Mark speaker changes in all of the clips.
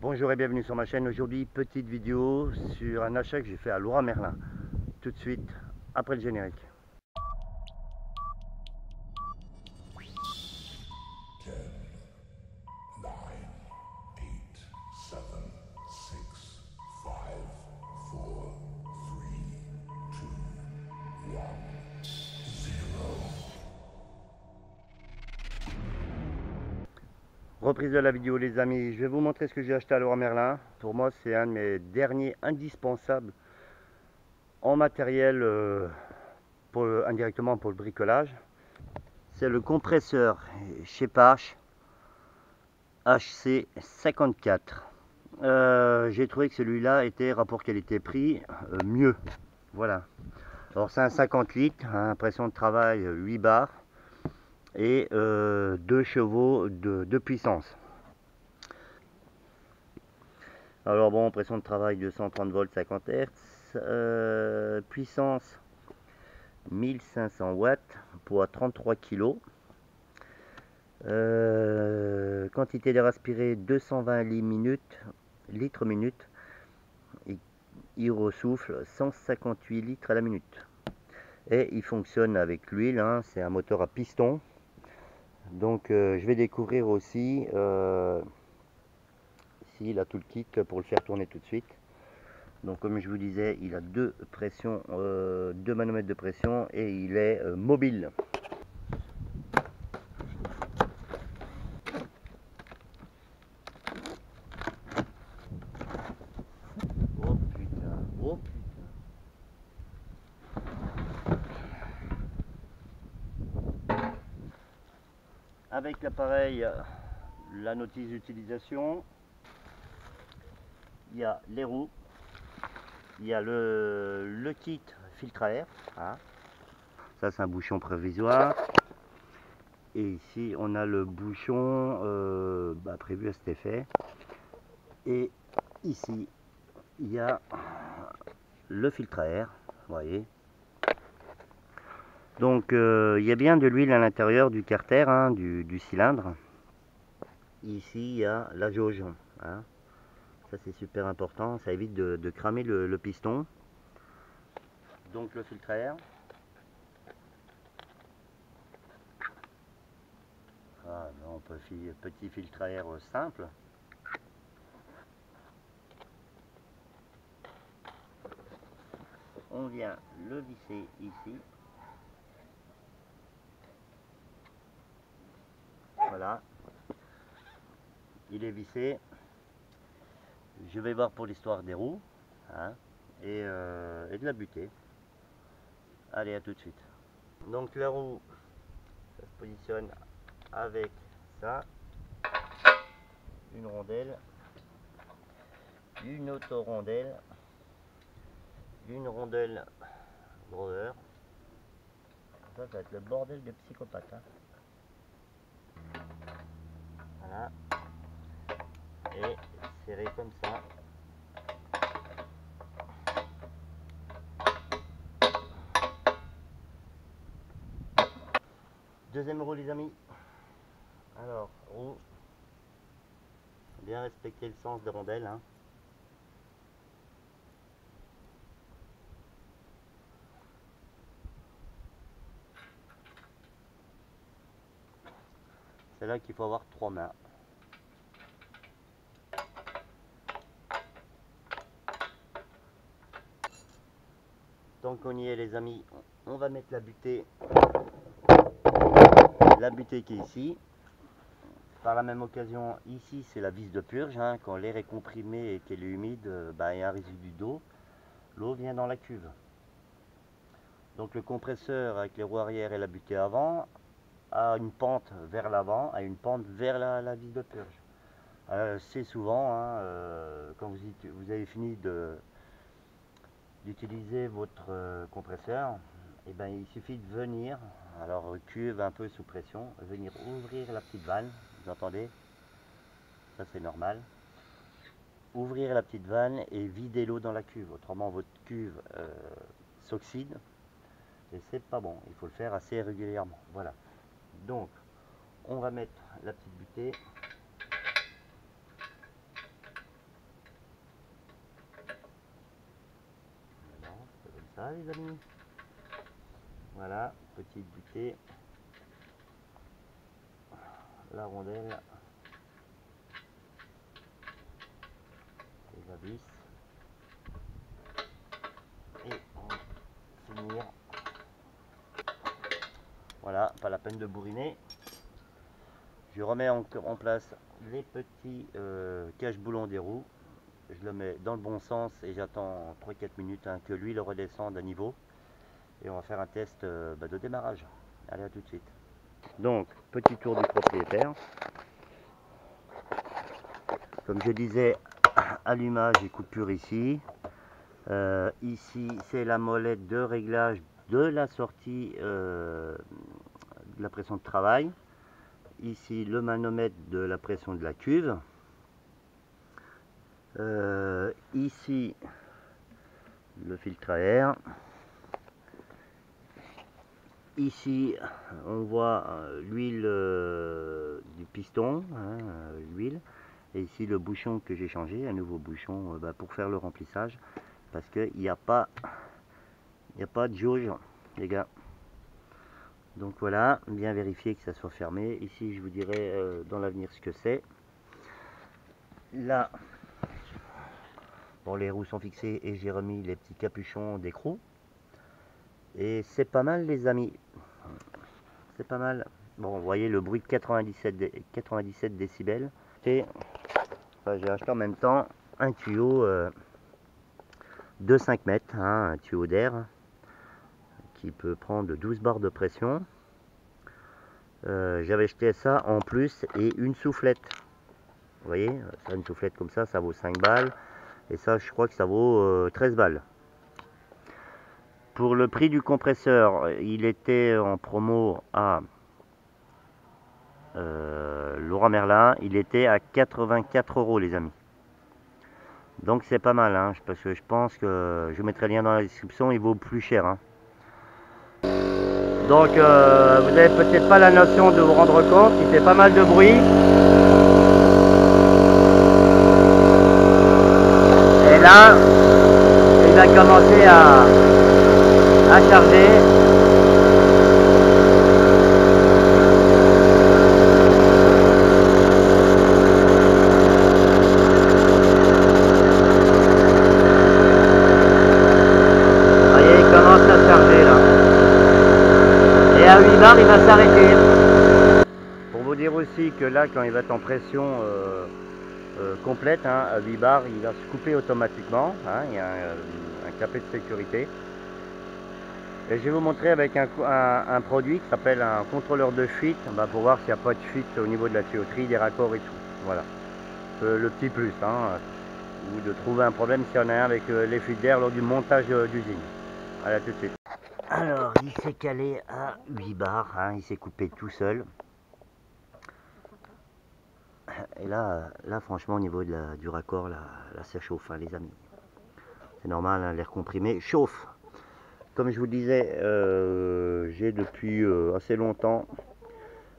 Speaker 1: Bonjour et bienvenue sur ma chaîne. Aujourd'hui, petite vidéo sur un achat que j'ai fait à Leroy Merlin. Tout de suite, après le générique. Reprise de la vidéo les amis, je vais vous montrer ce que j'ai acheté à Leroy Merlin. Pour moi c'est un de mes derniers indispensables en matériel indirectement pour le bricolage. C'est le compresseur Shepash HC54. J'ai trouvé que celui-là était rapport qualité-prix mieux. Voilà. Alors c'est un 50 litres, hein, pression de travail 8 bars et 2 chevaux de puissance. Alors bon, pression de travail 230 volts 50 Hz, puissance 1500 watts, poids 33 kg, quantité d'air aspiré 220 litres minute, il ressouffle 158 litres à la minute. Et il fonctionne avec l'huile, hein, c'est un moteur à piston. Donc je vais découvrir aussi s'il a tout le kit pour le faire tourner tout de suite. Donc comme je vous disais, il a deux manomètres de pression et il est mobile. Oh putain, oh putain. Avec l'appareil, la notice d'utilisation, il y a les roues, il y a le kit filtre à air, hein. Ça c'est un bouchon provisoire. Et ici on a le bouchon prévu à cet effet. Et ici il y a le filtre à air, vous voyez. Donc il y a bien de l'huile à l'intérieur du carter, hein, du cylindre. Ici il y a la jauge, hein. Ça c'est super important, ça évite de cramer le piston. Donc le filtre à air. Ah, non, petit filtre à air simple. On vient le visser ici. Voilà. Il est vissé. Je vais voir pour l'histoire des roues, hein, et de la butée. Allez, à tout de suite. Donc la roue, ça se positionne avec ça. Une rondelle. Une auto-rondelle. Une rondelle grower. Ça va être le bordel de psychopathe, hein. Voilà. Et serré comme ça. Deuxième roue les amis. Alors, roue. Bien respecter le sens des rondelles, hein. C'est là qu'il faut avoir 3 mains. Tant qu'on y est les amis, on va mettre la butée qui est ici. Par la même occasion, ici c'est la vis de purge, hein. Quand l'air est comprimé et qu'elle est humide, il y a un résidu d'eau. L'eau vient dans la cuve. Donc le compresseur avec les roues arrière et la butée avant a une pente vers l'avant, a une pente vers la vis de purge. C'est souvent, hein, quand vous avez fini d'utiliser votre compresseur, et ben, il suffit de venir, alors cuve un peu sous pression, venir ouvrir la petite vanne, vous entendez? Ça c'est normal. Ouvrir la petite vanne et vider l'eau dans la cuve, autrement votre cuve s'oxyde et c'est pas bon, il faut le faire assez régulièrement. Voilà, donc on va mettre la petite butée. ça les amis. Voilà, petite butée. La rondelle. Et la vis. Et on va finir. Voilà, pas la peine de bourriner. Je remets en place les petits cache-boulons des roues. Je le mets dans le bon sens et j'attends 3-4 minutes que l'huile redescende à niveau. Et on va faire un test de démarrage. Allez, à tout de suite. Donc, petit tour du propriétaire. Comme je disais, allumage et coupure ici. Ici, c'est la molette de réglage de la sortie de la pression de travail. Ici, le manomètre de la pression de la cuve. Ici, le filtre à air. Ici, on voit l'huile du piston, hein, l'huile. Et ici, le bouchon que j'ai changé, un nouveau bouchon pour faire le remplissage. Parce qu'il n'y a pas de jauge, les gars. Donc voilà, bien vérifier que ça soit fermé. Ici, je vous dirai dans l'avenir ce que c'est. Là, bon, les roues sont fixées et j'ai remis les petits capuchons d'écrou. Et c'est pas mal, les amis. C'est pas mal. Bon, vous voyez le bruit de 97 décibels. Et enfin, j'ai acheté en même temps un tuyau de 5 mètres, hein, un tuyau d'air qui peut prendre 12 bars de pression. J'avais acheté ça en plus et une soufflette. Vous voyez, ça, une soufflette comme ça vaut 5 balles. Et ça, je crois que ça vaut 13 balles. Pour le prix du compresseur, il était en promo à Leroy Merlin. Il était à 84 €, les amis. Donc c'est pas mal, hein, parce que je pense que je mettrai le lien dans la description. Il vaut plus cher, hein. Donc vous n'avez peut-être pas la notion de vous rendre compte, il fait pas mal de bruit. Et là, il va commencer à charger. Vous voyez, il commence à charger là. Et à 8 bars, il va s'arrêter. Pour vous dire aussi que là, quand il va être en pression complète, hein, à 8 bars, il va se couper automatiquement, hein, il y a un capet de sécurité. Et je vais vous montrer avec un produit qui s'appelle un contrôleur de fuite, pour voir s'il n'y a pas de fuite au niveau de la tuyauterie, des raccords et tout. Voilà, le petit plus, hein, ou de trouver un problème s'il y en a un avec les fuites d'air lors du montage d'usine. Allez, à tout de suite. Alors, il s'est calé à 8 bars, hein, il s'est coupé tout seul. Et là franchement, au niveau du raccord, là ça chauffe, hein, les amis. C'est normal, hein, l'air comprimé chauffe. Comme je vous disais, j'ai depuis assez longtemps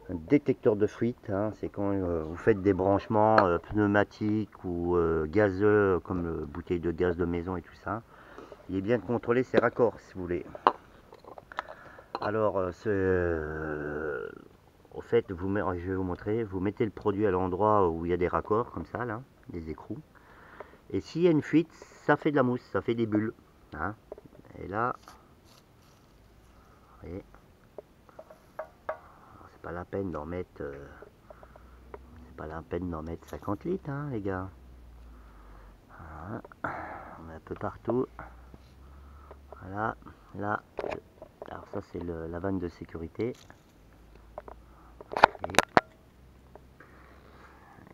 Speaker 1: un détecteur de fuite, hein. C'est quand vous faites des branchements pneumatiques ou gazeux, comme bouteille de gaz de maison et tout ça. Il est bien de contrôler ses raccords, si vous voulez. Alors, au fait, je vais vous montrer, vous mettez le produit à l'endroit où il y a des raccords, comme ça, là, des écrous. Et s'il y a une fuite, ça fait de la mousse, ça fait des bulles, hein. Et là, vous voyez, c'est pas la peine d'en mettre, 50 litres, hein, les gars. Voilà. On met un peu partout. Voilà, là, alors ça c'est la vanne de sécurité.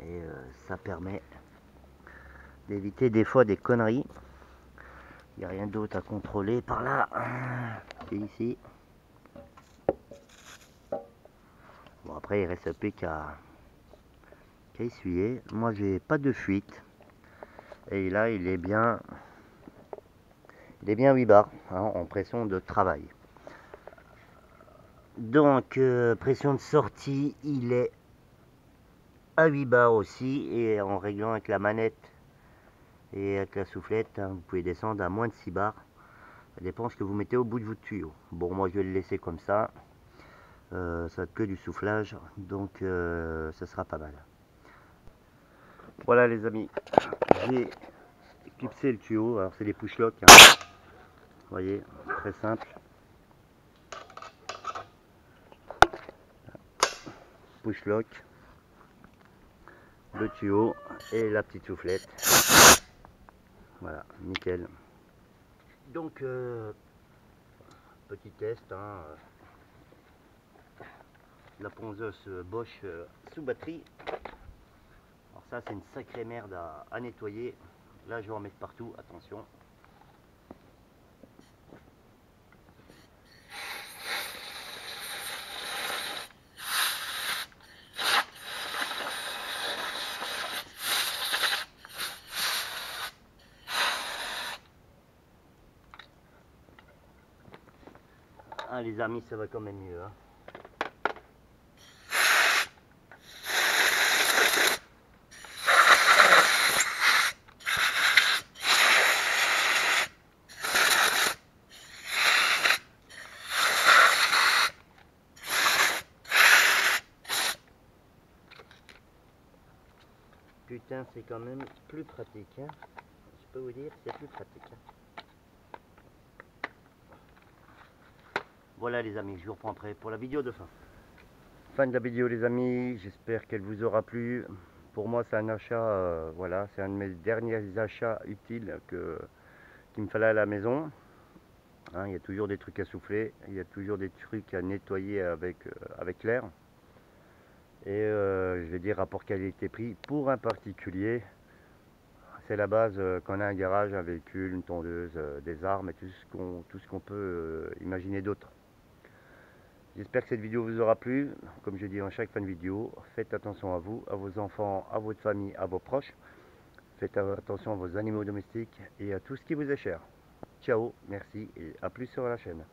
Speaker 1: Et ça permet d'éviter des fois des conneries. Il n'y a rien d'autre à contrôler par là. C'est ici. Bon, après il reste plus qu'à essuyer. Moi j'ai pas de fuite. Et là il est bien 8 bars, hein, en pression de travail. Donc pression de sortie, il est à 8 bars aussi. Et en réglant avec la manette et avec la soufflette, hein, vous pouvez descendre à moins de 6 bars. Ça dépend ce que vous mettez au bout de votre tuyau. Bon, moi je vais le laisser comme ça. Ça va être que du soufflage, donc ça sera pas mal. Voilà les amis, j'ai clipsé le tuyau. Alors c'est des push lock, hein. Vous voyez, très simple. Push lock, le tuyau et la petite soufflette. Voilà, nickel. Donc petit test, hein. La ponceuse Bosch sous batterie. Alors ça c'est une sacrée merde à nettoyer. Là je vais en mettre partout, attention. Ah les amis, ça va quand même mieux, hein. Putain, c'est quand même plus pratique, hein. Je peux vous dire, c'est plus pratique, hein. Voilà les amis, je vous reprends après pour la vidéo de fin. Fin de la vidéo les amis, j'espère qu'elle vous aura plu. Pour moi c'est un achat, voilà, c'est un de mes derniers achats utiles qu'il me fallait à la maison. Hein, il y a toujours des trucs à souffler, il y a toujours des trucs à nettoyer avec l'air. Et je vais dire rapport qualité-prix pour un particulier. C'est la base quand on a un garage, un véhicule, une tondeuse, des armes et tout ce qu'on peut imaginer d'autre. J'espère que cette vidéo vous aura plu. Comme je dis en chaque fin de vidéo, faites attention à vous, à vos enfants, à votre famille, à vos proches. Faites attention à vos animaux domestiques et à tout ce qui vous est cher. Ciao, merci et à plus sur la chaîne.